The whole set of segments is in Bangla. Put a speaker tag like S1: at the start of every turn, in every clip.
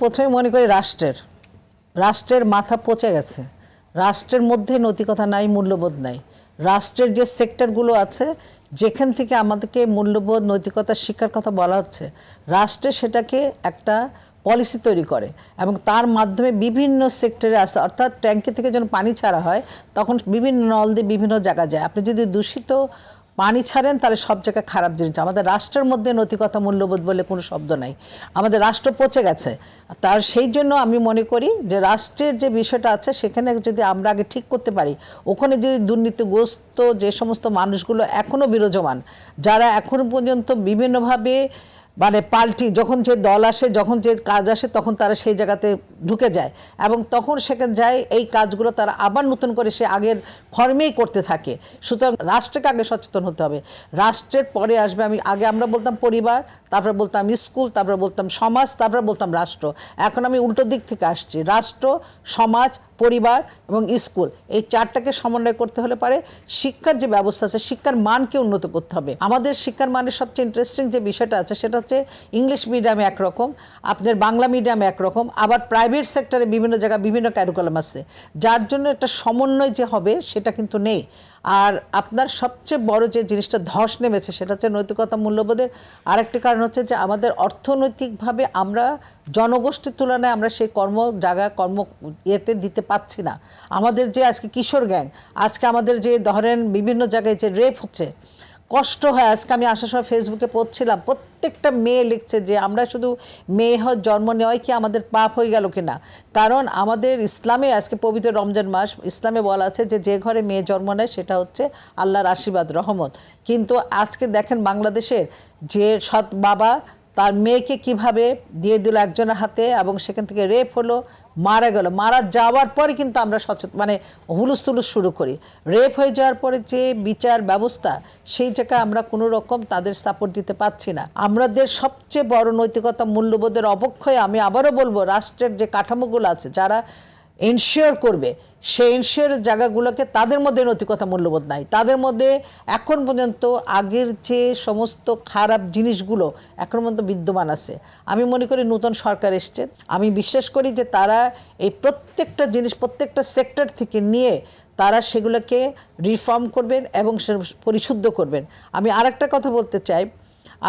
S1: প্রথমে মনে করি রাষ্ট্রের মাথা পচে গেছে। রাষ্ট্রের মধ্যে নৈতিকতা নাই, মূল্যবোধ নাই। রাষ্ট্রের যে সেক্টরগুলো আছে যেখান থেকে আমাদেরকে মূল্যবোধ নৈতিকতা শিক্ষার কথা বলা হচ্ছে, রাষ্ট্রে সেটাকে একটা পলিসি তৈরি করে এবং তার মাধ্যমে বিভিন্ন সেক্টরে আসে। অর্থাৎ ট্যাঙ্কি থেকে যখন পানি ছাড়া হয় তখন বিভিন্ন নল দিয়ে বিভিন্ন জায়গায় যায়। আপনি যদি দূষিত পানি ছাড়েন তাহলে সব জায়গায় খারাপ জিনিস। আমাদের রাষ্ট্রের মধ্যে নৈতিকতা মূল্যবোধ বলে কোনো শব্দ নাই। আমাদের রাষ্ট্র পচে গেছে। তার সেই জন্য আমি মনে করি যে রাষ্ট্রের যে বিষয়টা আছে সেখানে যদি আমরা আগে ঠিক করতে পারি, ওখানে যদি দুর্নীতিগ্রস্ত যে সমস্ত মানুষগুলো এখনও বিরাজমান, যারা এখনো পর্যন্ত বিভিন্নভাবে মানে পাল্টি, যখন যে দল আসে, যখন যে কাজ আসে, তখন তারা সেই জায়গাতে ঢুকে যায় এবং তখন সেখানে যায় এই কাজগুলো তারা আবার নতুন করে সে আগের ফর্মেই করতে থাকে। সুতরাং রাষ্ট্রকে আগে সচেতন হতে হবে। রাষ্ট্রের পরে আসবে, আগে আমরা বলতাম পরিবার, তারপরে বলতাম স্কুল, তারপরে বলতাম সমাজ, তারপরে বলতাম রাষ্ট্র। এখন আমি উল্টো দিক থেকে আসছি। রাষ্ট্র, সমাজ, পরিবার এবং স্কুল, এই চারটাকে সমন্বয় করতে হলে পারে শিক্ষার যে ব্যবস্থা আছে, শিক্ষার মানকে উন্নত করতে হবে। আমাদের শিক্ষার মানের সবচেয়ে ইন্টারেস্টিং যে বিষয়টা আছে সেটা হচ্ছে ইংলিশ মিডিয়ামে একরকম, আপনার বাংলা মিডিয়ামে একরকম, আবার প্রাইভেট সেক্টরে বিভিন্ন জায়গায় বিভিন্ন ক্যারিকুলাম আছে, যার জন্য একটা সমন্বয় যে হবে সেটা কিন্তু নেই। আর আপনার সবচেয়ে বড় যে জিনিসটা ধস নেমেছে সেটা হচ্ছে নৈতিকতা মূল্যবোধের আরেকটি কারণ হচ্ছে যে আমাদের অর্থনৈতিকভাবে আমরা জনগোষ্ঠীর তুলনায় আমরা সেই কর্ম ইয়েতে দিতে পাচ্ছি না। আমাদের যে আজকে কিশোর গ্যাং, আজকে আমাদের যে ধরেন বিভিন্ন জায়গায় যে রেপ হচ্ছে, কষ্ট হয়। আজকে আমি আসার সময় ফেসবুকে পড়ছিলাম, প্রত্যেকটা মেয়ে লিখছে যে আমরা শুধু মেয়ে হওয়ার জন্ম নেওয়াই কি আমাদের পাপ হয়ে গেল কিনা। কারণ আমাদের ইসলামে আজকে পবিত্র রমজান মাস, ইসলামে বলা আছে যে যে ঘরে মেয়ে জন্ম নেয় সেটা হচ্ছে আল্লাহর আশীর্বাদ, রহমত। কিন্তু আজকে দেখেন বাংলাদেশের যে সৎ বাবা তার মেয়েকে কিভাবে দিয়ে দিল একজনের হাতে এবং সেখান থেকে রেপ হলো, মারা গেল। মারা যাওয়ার পরে কিন্তু আমরা মানে হুলুস তুলুস শুরু করি। রেপ হয়ে যাওয়ার পরে যে বিচার ব্যবস্থা, সেই জায়গায় আমরা কোনো রকম তাদের সাপোর্ট দিতে পারছি না। আমাদের সবচেয়ে বড় নৈতিকতা মূল্যবোধের অবক্ষয়, আমি আবারও বলবো, রাষ্ট্রের যে কাঠামোগুলো আছে যারা এনশিওর করবে, সেই এনশিওরের জায়গাগুলোকে তাদের মধ্যে নৈতিকতা মূল্যবোধ নাই। তাদের মধ্যে এখন পর্যন্ত আগের যে সমস্ত খারাপ জিনিসগুলো এখন পর্যন্ত বিদ্যমান আছে। আমি মনে করি নতুন সরকার এসছে, আমি বিশ্বাস করি যে তারা এই প্রত্যেকটা জিনিস প্রত্যেকটা সেক্টর থেকে নিয়ে তারা সেগুলোকে রিফর্ম করবেন এবং পরিশুদ্ধ করবেন। আমি আরেকটা কথা বলতে চাই,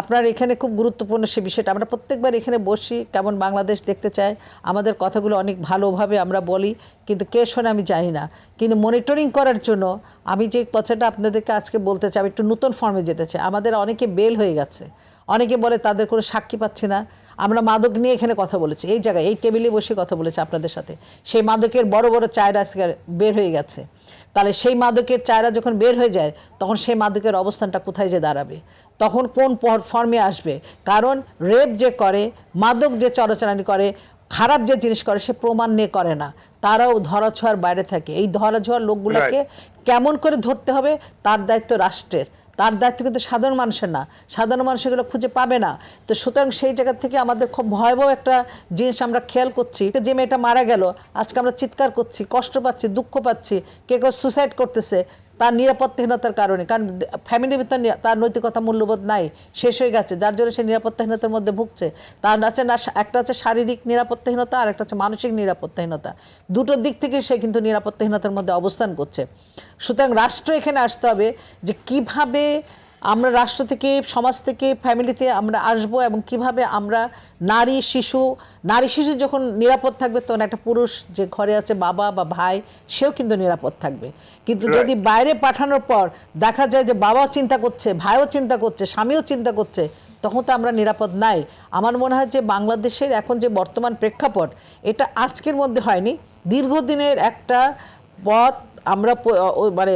S1: আপনার এখানে খুব গুরুত্বপূর্ণ সে বিষয়টা, আমরা প্রত্যেকবার এখানে বসি কেমন বাংলাদেশ দেখতে চাই, আমাদের কথাগুলো অনেক ভালোভাবে আমরা বলি, কিন্তু কে শোনে আমি জানি না। কিন্তু মনিটরিং করার জন্য আমি যে কথাটা আপনাদেরকে আজকে বলতে চাই, একটু নতুন ফর্মে যেতে চাই। আমাদের অনেকে বেল হয়ে গেছে, অনেকে বলে তাদের কোনো সাক্ষী পাচ্ছি না। আমরা মাদক নিয়ে এখানে কথা বলেছি, এই জায়গায় এই টেবিলে বসে কথা বলেছি আপনাদের সাথে। সেই মাদকের বড় বড় চায়রা বের হয়ে গেছে। তাহলে সেই মাদকের চায়রা যখন বের হয়ে যায় তখন সেই মাদকের অবস্থানটা কোথায় যে দাঁড়াবে, তখন কোন ফর্মে আসবে? কারণ রেপ যে করে, মাদক যে চরাচরানি করে, খারাপ যে জিনিস করে, সে প্রমাণ নিয়ে করে না, তারাও ধরাছোঁয়ার বাইরে থাকে। এই ধরাছোঁয়ার লোকগুলোকে কেমন করে ধরতে হবে তার দায়িত্ব রাষ্ট্রের, তার দায়িত্ব কিন্তু সাধারণ মানুষের না। সাধারণ মানুষ এগুলো খুঁজে পাবে না। তো সুতরাং সেই জায়গা থেকে আমাদের খুব ভয়াবহ একটা জিনিস আমরা খেয়াল করছি, যে মেয়েটা মারা গেল, আজকে আমরা চিৎকার করছি, কষ্ট পাচ্ছি, দুঃখ পাচ্ছি, কেউ সুসাইড করতেছে তার নিরাপত্তাহীনতার কারণে। কারণ ফ্যামিলির ভিতর তার নৈতিকতা মূল্যবোধ নাই, শেষ হয়ে গেছে, যার জন্য সে নিরাপত্তাহীনতার মধ্যে ভুগছে। তার আছে না, একটা হচ্ছে শারীরিক নিরাপত্তাহীনতা আর একটা হচ্ছে মানসিক নিরাপত্তাহীনতা। দুটোর দিক থেকে সে কিন্তু নিরাপত্তাহীনতার মধ্যে অবস্থান করছে। সুতরাং রাষ্ট্র এখানে আসতে হবে যে কিভাবে আমরা রাষ্ট্র থেকে, সমাজ থেকে, ফ্যামিলিতে আমরা আসবো এবং কিভাবে আমরা নারী শিশু যখন নিরাপদ থাকবে তখন একটা পুরুষ যে ঘরে আছে, বাবা বা ভাই, সেও কিন্তু নিরাপদ থাকবে। কিন্তু যদি বাইরে পাঠানোর পর দেখা যায় যে বাবাও চিন্তা করছে, ভাইও চিন্তা করছে, স্বামীও চিন্তা করছে, তখন তো আমরা নিরাপদ নাই। আমার মনে হয় যে বাংলাদেশের এখন যে বর্তমান প্রেক্ষাপট, এটা আজকের মধ্যে হয়নি, দীর্ঘদিনের একটা পথ আমরা মানে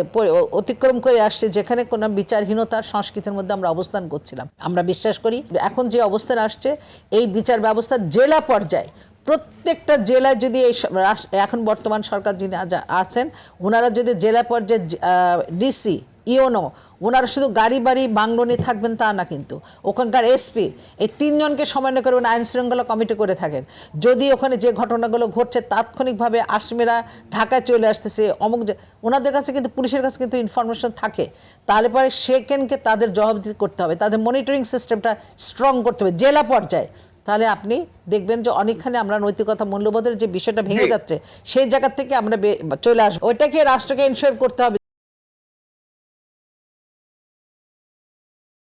S1: অতিক্রম করে আসছে, যেখানে কোনো বিচারহীনতার সংস্কৃতির মধ্যে আমরা অবস্থান করছিলাম। আমরা বিশ্বাস করি এখন যে অবস্থান আসছে, এই বিচার ব্যবস্থা জেলা পর্যায়ে, প্রত্যেকটা জেলায় যদি এই এখন বর্তমান সরকার যিনি আছেন, ওনারা যদি জেলা পর্যায়ে ডিসি, ইওনো, ওনারা শুধু গাড়ি বাড়ি বাংলো নিয়ে থাকবেন তা না, কিন্তু ওখানকার এসপি, এই তিনজনকে সমন্বয় করে আইন শৃঙ্খলা কমিটি করে থাকেন। যদি ওখানে যে ঘটনাগুলো ঘটছে তাৎক্ষণিকভাবে আসামিরা ঢাকায় চলে আসতেছে, ওনাদের কাছে কিন্তু, পুলিশের কাছে কিন্তু ইনফরমেশন থাকে, তাহলে পরে সেখানকে তাদের জবাবদিহি করতে হবে, তাদের মনিটরিং সিস্টেমটা স্ট্রং করতে হবে জেলা পর্যায়ে। তাহলে আপনি দেখবেন যে অনেকখানি আমরা নৈতিকতা মূল্যবোধের যে বিষয়টা ভেঙে
S2: জি।
S1: যাচ্ছে সেই জায়গা থেকে আমরা চলে আসবো। ওইটাকে রাষ্ট্রকে এনশিওর করতে হবে